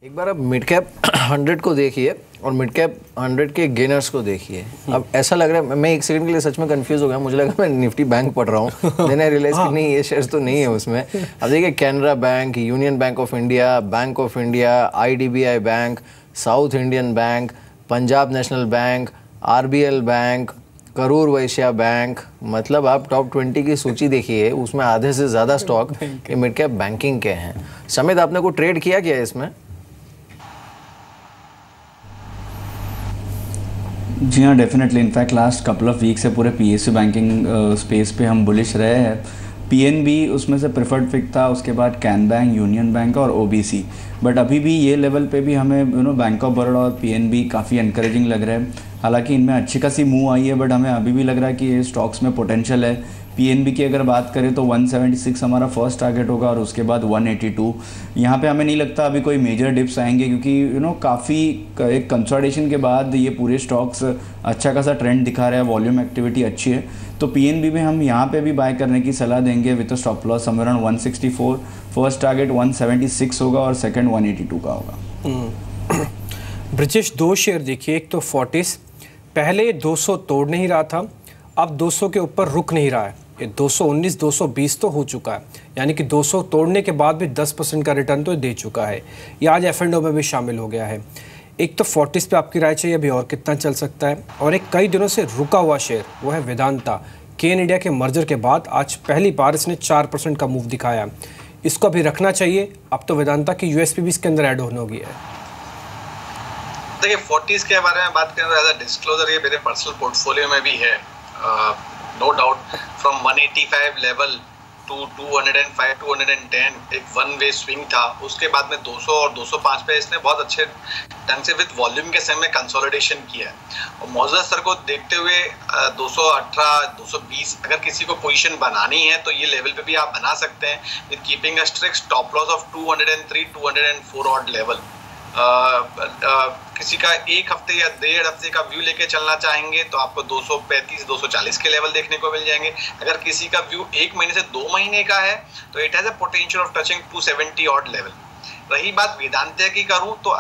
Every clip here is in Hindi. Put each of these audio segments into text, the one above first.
एक बार आप मिड कैप 100 को देखिए और मिड कैप 100 के गेनर्स को देखिए। अब ऐसा लग रहा है, मैं एक सेकंड के लिए सच में कंफ्यूज हो गया, मुझे लगा मैं निफ्टी बैंक पढ़ रहा हूँ। मैंने रियलाइज कि नहीं, ये शेयर्स तो नहीं है उसमें। अब देखिए, Canara bank, union bank of India, IDBI bank, south Indian bank, Punjab national bank, RBL bank, Karur Vysya bank, मतलब आप टॉप 20 की सूची देखिए, उसमें आधे से ज़्यादा स्टॉक ये मिड कैप बैंकिंग के हैं। समित, आपने को ट्रेड किया क्या इसमें? जी हाँ, definitely. In fact last couple of week से पूरे PSU बैंकिंग स्पेस पे हम बुलिश रहे हैं। PNB उसमें से प्रेफर्ड पिक था, उसके बाद कैन बैंक, यूनियन बैंक और OBC। बट अभी भी ये लेवल पे भी हमें बैंक ऑफ बड़ौदा और PNB काफ़ी एनकरेजिंग लग रहा है। हालांकि इनमें अच्छी खासी मूव आई है, बट हमें अभी भी लग रहा है कि ये स्टॉक्स में पोटेंशियल है। PNB की अगर बात करें तो 176 हमारा फर्स्ट टारगेट होगा और उसके बाद 182। यहाँ पे हमें नहीं लगता अभी कोई मेजर डिप्स आएंगे, क्योंकि काफ़ी एक कंसोलिडेशन के बाद ये पूरे स्टॉक्स अच्छा खासा ट्रेंड दिखा रहे हैं, वॉल्यूम एक्टिविटी अच्छी है। तो PNB में हम यहाँ पे भी बाय करने की सलाह देंगे with stop loss somewhere around 164। First target 176 होगा और सेकंड 182 का होगा। ब्रिजेश, दो शेयर देखिए, एक तो फोर्टिस पहले 200 तोड़ नहीं रहा था, अब 200 के ऊपर रुक नहीं रहा है। ये 219, 220 तो हो चुका है, यानी कि 200 तोड़ने के बाद भी 10% का रिटर्न तो दे चुका है। ये आज F&O में भी शामिल हो गया है। एक तो फोर्टिस पे आपकी राय चाहिए, अभी और कितना चल सकता है? और एक कई दिनों से रुका हुआ शेयर, वो है वेदांता। केन इंडिया के मर्जर के बाद आज पहली बार इसने 4% का मूव दिखाया। इसको अभी रखना चाहिए? अब तो वेदांता की USP भी इसके अंदर ऐड होने होगी है। देखिए, फोर्टिस के बारे में बात करें तो एज अ डिस्क्लोजर ये मेरे पर्सनल पोर्टफोलियो में भी है। No doubt from 185 level to 205 210 एक वन वे स्विंग था। उसके बाद में 200 और 205 पे इसने बहुत अच्छे ढंग से विद वॉल्यूम के समय कंसोलिडेशन किया है। और मौजूदा स्तर को देखते हुए 218 220 अगर किसी को पोजीशन बनानी है तो ये लेवल पे भी आप बना सकते हैं with keeping a strict stop loss of 203 204 odd level. किसी का एक हफ्ते या डेढ़ हफ्ते का व्यू लेके चलना चाहेंगे तो आपको 235 240 के लेवल देखने को मिल जाएंगे। अगर किसी का व्यू 1 महीने से 2 महीने का है तो it has a potential of touching 270 odd level. रही बात वेदांता की करूं तो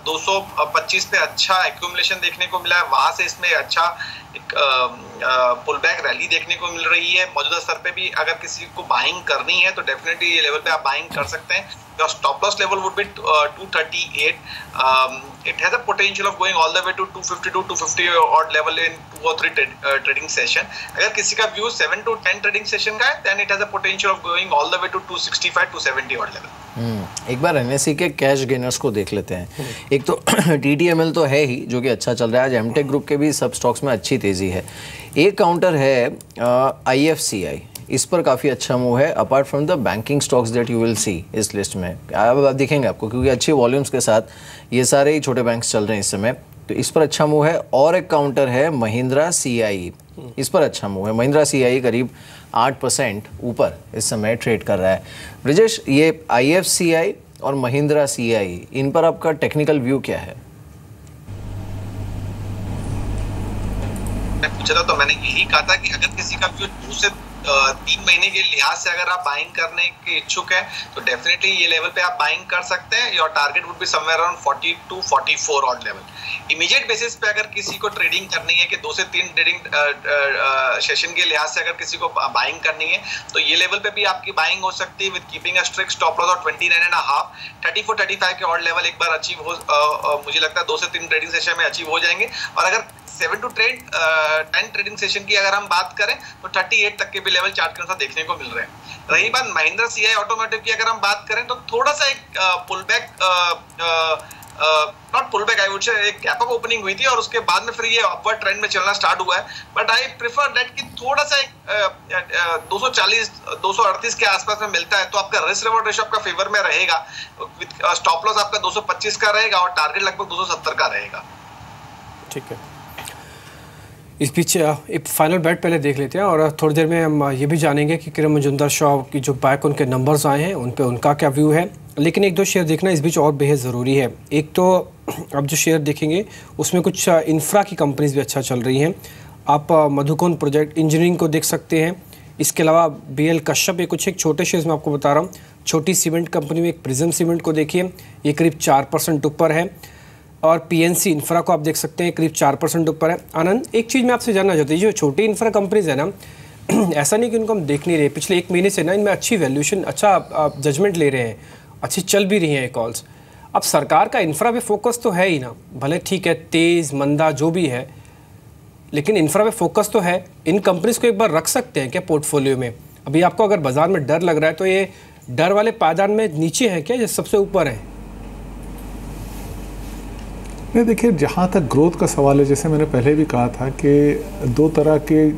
225 पे अच्छा एक्यूमुलेशन देखने को मिला है, वहां से इसमें अच्छा एक पुल बैक रैली देखने को मिल रही है। मौजूदा स्तर पे भी अगर किसी को बाइंग करनी है तो डेफिनेटली ये लेवल पे आप बाइंग कर सकते हैं। Your stop loss level would be 238. It has a potential of going all the way to 250 to 250 odd level in 2 or 3 trading session. अगर किसी का व्यू 7 to 10 trading session का है, then it has a potential of going all the way to 265 to 70 odd level. एक बार NSE के कैश गेनर्स को देख लेते हैं। एक तो TTML तो है ही, जो कि अच्छा चल रहा है। आज एमटेक ग्रुप के भी सब स्टॉक्स में अच्छी तेजी है। एक काउंटर है IFCI, इस पर काफ़ी अच्छा मूव है apart from the banking stocks that you will see इस लिस्ट में। अब आप दिखेंगे आपको, क्योंकि अच्छी वॉल्यूम्स के साथ ये सारे ही छोटे बैंक्स चल रहे हैं इस समय, तो इस पर अच्छा मूव है। और एक काउंटर है महिंद्रा CIE, इस पर अच्छा मूव है। महिंद्रा CIE करीब 8% ऊपर इस समय ट्रेड कर रहा है। ब्रिजेश, ये IFCI और महिंद्रा CIE, इन पर आपका टेक्निकल व्यू क्या है? मैं पूछा था तो मैंने यही कहा था कि अगर किसी का व्यू 2 से 3 महीने के लिहाज से अगर आप बाइंग करने के इच्छुक है तो डेफिनेटली ये लेवल पे आप बाइंग कर सकते हैं। Your target would be somewhere around 40 to 44 odd level. Immediate basis पे अगर किसी को ट्रेडिंग करनी है कि 2 से 3 ट्रेडिंग सेशन के लिहाज से अगर किसी को बाइंग करनी है तो ये लेवल पे भी आपकी बाइंग हो सकती है with keeping a strict stop loss of 29.5। 34 35 के ऑड लेवल एक बार अचीव हो, मुझे लगता है 2 से 3 ट्रेडिंग सेशन में अचीव हो जाएंगे। और अगर 7 to 10 ट्रेडिंग सेशन की अगर हम बात करें तो 38 तक के भी लेवल चार्ट के अनुसार देखने को मिल रहे हैं। रही बात महिंद्रा CIE ऑटोमोटिव की अगर हम बात करें तो थोड़ा सा एक pull back, not pull back, I would say एक गैप अप ओपनिंग हुई थी और उसके बाद में फिर ये अपवर्ड ट्रेंड में चलना स्टार्ट हुआ है। बट आई प्रेफर दैट कि थोड़ा सा एक 240 238 के आसपास में मिलता है तो आपका रिस्क रिवॉर्ड रेशियो आपका फेवर में रहेगा। स्टॉप लॉस आपका 225 का रहेगा और टारगेट लगभग 270 का रहेगा। ठीक है, इस पीछे एक फाइनल बैट पहले देख लेते हैं और थोड़ी देर में हम ये भी जानेंगे कि किरण मजुमदार-शॉ की जो बैक उनके नंबर्स आए हैं उन पे उनका क्या व्यू है। लेकिन एक दो शेयर देखना इस बीच और बेहद ज़रूरी है। एक तो अब जो शेयर देखेंगे उसमें कुछ इंफ्रा की कंपनीज भी अच्छा चल रही हैं। आप मधुकोन प्रोजेक्ट इंजीनियरिंग को देख सकते हैं। इसके अलावा BL कश्यप, ये कुछ एक छोटे शेयर्स में आपको बता रहा हूँ। छोटी सीमेंट कंपनी में एक प्रिज्म सीमेंट को देखिए, ये करीब 4% ऊपर है, और पीएनसी इंफ्रा को आप देख सकते हैं करीब 4% ऊपर है। आनंद, एक चीज़ मैं आपसे जानना चाहती हूँ, जो छोटी इंफ्रा कंपनीज है ना, ऐसा नहीं कि उनको हम देख नहीं रहे, पिछले 1 महीने से ना इनमें अच्छी वैल्यूएशन, अच्छा जजमेंट ले रहे हैं, अच्छी चल भी रही हैं कॉल्स। अब सरकार का इंफ्रा पे फोकस तो है ही ना, भले ठीक है तेज़ मंदा जो भी है, लेकिन इंफ्रा पे फोकस तो है। इन कंपनीज को एक बार रख सकते हैं क्या पोर्टफोलियो में? अभी आपको अगर बाजार में डर लग रहा है तो ये डर वाले पायदान में नीचे है क्या, या सबसे ऊपर है? नहीं, देखिए, जहाँ तक ग्रोथ का सवाल है, जैसे मैंने पहले भी कहा था कि 2 तरह के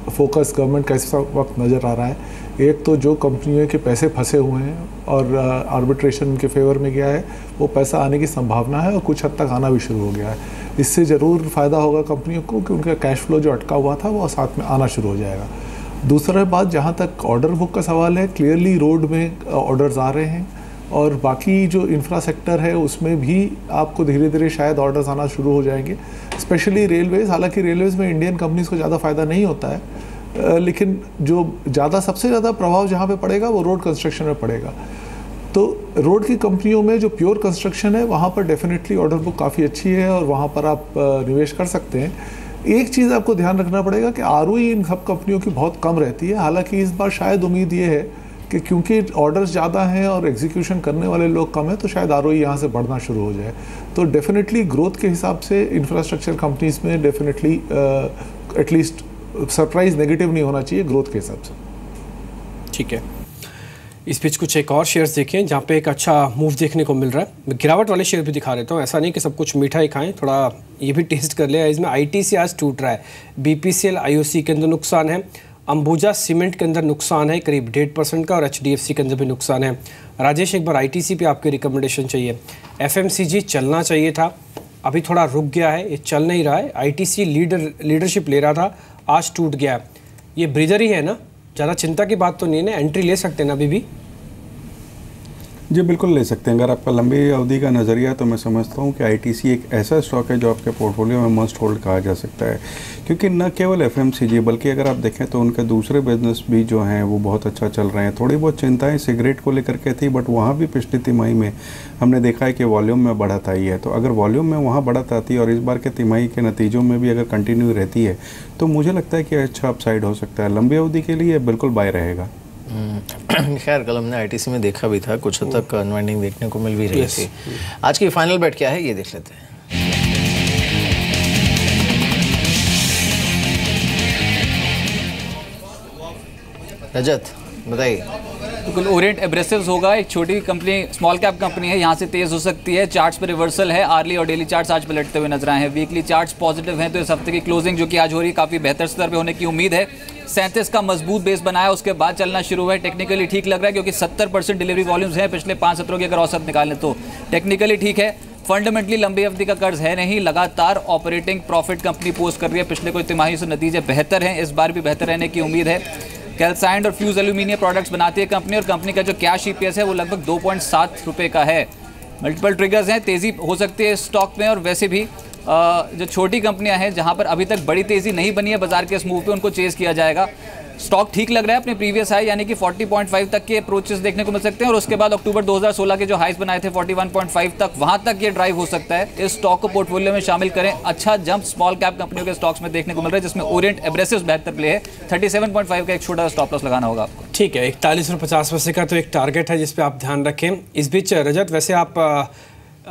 फोकस गवर्नमेंट का इस वक्त नज़र आ रहा है। एक तो जो कंपनियों के पैसे फंसे हुए हैं और आर्बिट्रेशन के फेवर में गया है, वो पैसा आने की संभावना है और कुछ हद तक आना भी शुरू हो गया है। इससे ज़रूर फ़ायदा होगा कंपनियों को कि उनका कैश फ्लो जो अटका हुआ था वो साथ में आना शुरू हो जाएगा। दूसरा बात, जहाँ तक ऑर्डर बुक का सवाल है, क्लियरली रोड में ऑर्डर्स आ रहे हैं, और बाकी जो इंफ्रा सेक्टर है उसमें भी आपको धीरे धीरे शायद ऑर्डर्स आना शुरू हो जाएंगे, स्पेशली रेलवेज़। हालांकि रेलवेज़ में इंडियन कंपनीज़ को ज़्यादा फ़ायदा नहीं होता है, लेकिन जो सबसे ज़्यादा प्रभाव जहाँ पे पड़ेगा वो रोड कंस्ट्रक्शन में पड़ेगा। तो रोड की कंपनियों में जो प्योर कंस्ट्रक्शन है वहाँ पर डेफिनेटली ऑर्डर बुक काफ़ी अच्छी है और वहाँ पर आप निवेश कर सकते हैं। एक चीज़ आपको ध्यान रखना पड़ेगा कि आरओई इन सब कंपनियों की बहुत कम रहती है। हालांकि इस बार शायद उम्मीद ये है कि क्योंकि ऑर्डर्स ज़्यादा हैं और एग्जीक्यूशन करने वाले लोग कम हैं, तो शायद आरओई यहाँ से बढ़ना शुरू हो जाए। तो डेफिनेटली ग्रोथ के हिसाब से इंफ्रास्ट्रक्चर कंपनीज में डेफिनेटली एटलीस्ट सरप्राइज नेगेटिव नहीं होना चाहिए ग्रोथ के हिसाब से। ठीक है, इस बीच कुछ एक और शेयर्स देखें जहाँ पे एक अच्छा मूव देखने को मिल रहा है। मैं गिरावट वाले शेयर भी दिखा देता हूँ, ऐसा नहीं कि सब कुछ मीठा ही खाएं, थोड़ा ये भी टेस्ट कर ले। इसमें आईटीसी आज टूट रहा है, बीपीसीएल आईओसी के अंदर नुकसान है, अंबुजा सीमेंट के अंदर नुकसान है करीब 1.5% का, और एचडीएफसी के अंदर भी नुकसान है। राजेश, एक बार आईटीसी पे आपकी रिकमेंडेशन चाहिए। एफएमसीजी चलना चाहिए था, अभी थोड़ा रुक गया है, ये चल नहीं रहा है। आईटीसी लीडरशिप ले रहा था, आज टूट गया। ये ब्रिजर ही है ना, ज़्यादा चिंता की बात तो नहीं है ना, एंट्री ले सकते हैं ना अभी भी? जी बिल्कुल ले सकते हैं। अगर आपका लंबी अवधि का नज़रिया है तो मैं समझता हूँ कि आईटीसी एक ऐसा स्टॉक है जो आपके पोर्टफोलियो में मस्ट होल्ड कहा जा सकता है, क्योंकि न केवल एफएमसीजी बल्कि अगर आप देखें तो उनके दूसरे बिजनेस भी जो हैं वो बहुत अच्छा चल रहे हैं। थोड़ी बहुत चिंताएं सिगरेट को लेकर के थी, बट वहाँ भी पिछली तिमाही में हमने देखा है कि वॉल्यूम में बढ़त आई है। तो अगर वॉल्यूम में वहाँ बढ़त आती है और इस बार के तिमाही के नतीजों में भी अगर कंटिन्यू रहती है तो मुझे लगता है कि अच्छा अपसाइड हो सकता है। लंबी अवधि के लिए बिल्कुल बाय रहेगा। खैर कल हमने आईटीसी में देखा भी था, कुछ हद तक अनवाइंडिंग देखने को मिल भी रही थी। आज की फाइनल बेट क्या है ये देख लेते हैं। रजत बताइए। बिल्कुल, ओरिएंट एब्रेसिव्स होगा, एक छोटी कंपनी, स्मॉल कैप कंपनी है, यहाँ से तेज हो सकती है। चार्ट्स पे रिवर्सल है, आर्ली और डेली चार्ट्स आज पलटते हुए नजर आए हैं। वीकली चार्ट्स पॉजिटिव हैं, तो इस हफ्ते की क्लोजिंग जो कि आज हो रही है काफ़ी बेहतर स्तर पे होने की उम्मीद है। 37 का मजबूत बेस बनाया, उसके बाद चलना शुरू हुआ है। टेक्निकली ठीक लग रहा है क्योंकि 70% डिलीवरी वॉल्यूम्स हैं पिछले 5 सत्रों की अगर औसत निकालें तो टेक्निकली ठीक है। फंडामेंटली लंबी अवधि का कर्ज है नहीं, लगातार ऑपरेटिंग प्रॉफिट कंपनी पोस्ट कर रही है। पिछले कोई तिमाही से नतीजे बेहतर हैं, इस बार भी बेहतर रहने की उम्मीद है। कैल्साइंड और फ्यूज एल्यूमिनियम प्रोडक्ट्स बनाती है कंपनी, और कंपनी का जो कैश ईपीएस है वो लगभग 2.7 रुपये का है। मल्टीपल ट्रिगर्स हैं, तेज़ी हो सकती है स्टॉक में, और वैसे भी जो छोटी कंपनियां हैं जहां पर अभी तक बड़ी तेज़ी नहीं बनी है बाजार के इस मूव पे, उनको चेज़ किया जाएगा। स्टॉक ठीक लग रहा है, अपने प्रीवियस हाई यानी कि 40.5 तक के अप्रोचेस देखने को मिल सकते हैं, और उसके बाद अक्टूबर 2016 के जो हाइस बनाए थे 41.5 तक, वहां तक ये ड्राइव हो सकता है। इस स्टॉक को पोर्टफोलियो में शामिल करें। अच्छा जंप स्मॉल कैप कंपनियों के स्टॉक्स में देखने को मिल रहा है, जिसमें ओरिएंट एब्रेसिव्स बेहतर प्ले है। 37.5 का एक छोटा स्टॉप लॉस लगाना होगा आपको। ठीक है, 41.50 का तो एक टारगेट है जिस पे आप ध्यान रखें। इस बीच रजत, वैसे आप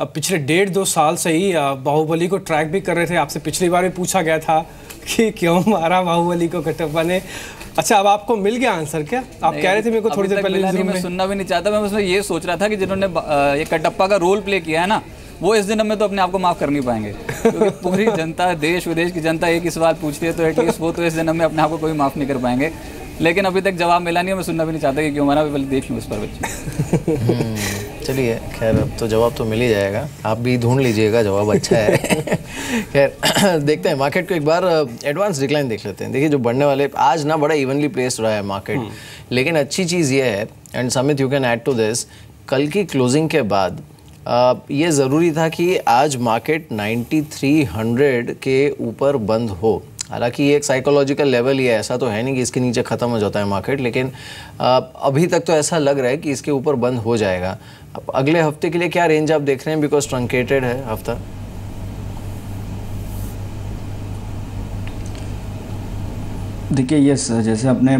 पिछले 1.5-2 साल से ही बाहुबली को ट्रैक भी कर रहे थे। आपसे पिछली बार भी पूछा गया था कि क्यों मारा बाहुबली को कटप्पा ने। अच्छा, अब आपको मिल गया आंसर क्या? आप कह रहे थे मेरे को थोड़ी देर पहले। मैं सुनना भी नहीं चाहता, मैं उसमें ये सोच रहा था कि जिन्होंने ये कटप्पा का रोल प्ले किया है ना, वो इस दिन में तो अपने आप को माफ़ कर नहीं पाएंगे, क्योंकि पूरी जनता, देश विदेश की जनता एक ही सवाल पूछती है, तो एटलीस्ट वो तो इस दिन में अपने आप को कोई माफ़ नहीं कर पाएंगे। लेकिन अभी तक जवाब मिला नहीं है, मैं सुनना भी नहीं चाहता कि क्यों मारा, पहले देख लूँ इस पर बच्चे। चलिए, खैर अब तो जवाब तो मिल ही जाएगा, आप भी ढूंढ लीजिएगा, जवाब अच्छा है। खैर देखते हैं मार्केट को एक बार एडवांस डिक्लाइन देख लेते हैं। देखिए, जो बढ़ने वाले, आज ना बड़ा इवनली प्लेस्ड रहा है मार्केट, लेकिन अच्छी चीज़ ये है, and Samit you can add to this, कल की क्लोजिंग के बाद ये ज़रूरी था कि आज मार्केट 9300 के ऊपर बंद हो। हालांकि ये एक साइकोलॉजिकल लेवल ही है, ऐसा तो है नहीं कि इसके नीचे ख़त्म हो जाता है मार्केट, लेकिन अभी तक तो ऐसा लग रहा है कि इसके ऊपर बंद हो जाएगा। अब अगले हफ्ते के लिए क्या रेंज आप देख रहे हैं, बिकॉज ट्रंकेटेड है हफ्ता? देखिए यस, जैसे आपने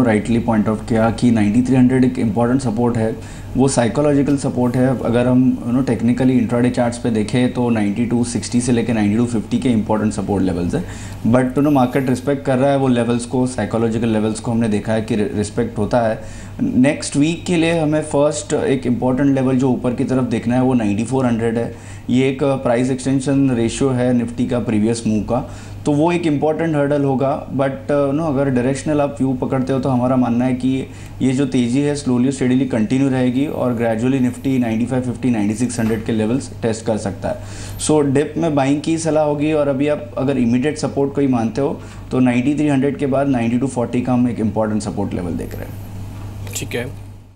राइटली पॉइंट आउट किया कि 9300 एक इम्पॉर्टेंट सपोर्ट है, वो साइकोलॉजिकल सपोर्ट है। अगर हम टेक्निकली इंट्राडे चार्ट्स पे देखें तो 9260 से लेकर 9250 के इंपॉर्टेंट सपोर्ट लेवल्स है, बट मार्केट रिस्पेक्ट कर रहा है वो लेवल्स को, साइकोलॉजिकल लेवल्स को हमने देखा है कि रिस्पेक्ट होता है। नेक्स्ट वीक के लिए हमें फर्स्ट एक इम्पॉर्टेंट लेवल जो ऊपर की तरफ देखना है वो 9400 है। ये एक प्राइस एक्सटेंशन रेशियो है निफ्टी का प्रीवियस मूव का, तो वो एक इम्पॉर्टेंट हर्डल होगा। बट अगर डायरेक्शनल आप व्यू पकड़ते हो तो हमारा मानना है कि ये जो तेज़ी है स्लोली स्टेडीली कंटिन्यू रहेगी और ग्रेजुअली निफ्टी 9550 9600 के लेवल्स टेस्ट कर सकता है। सो डिप में बाइंग की सलाह होगी, और अभी आप अगर इमीडिएट सपोर्ट कोई मानते हो तो 9300 के बाद 9240 का हम एक इम्पॉर्टेंट सपोर्ट लेवल देख रहे हैं। ठीक है।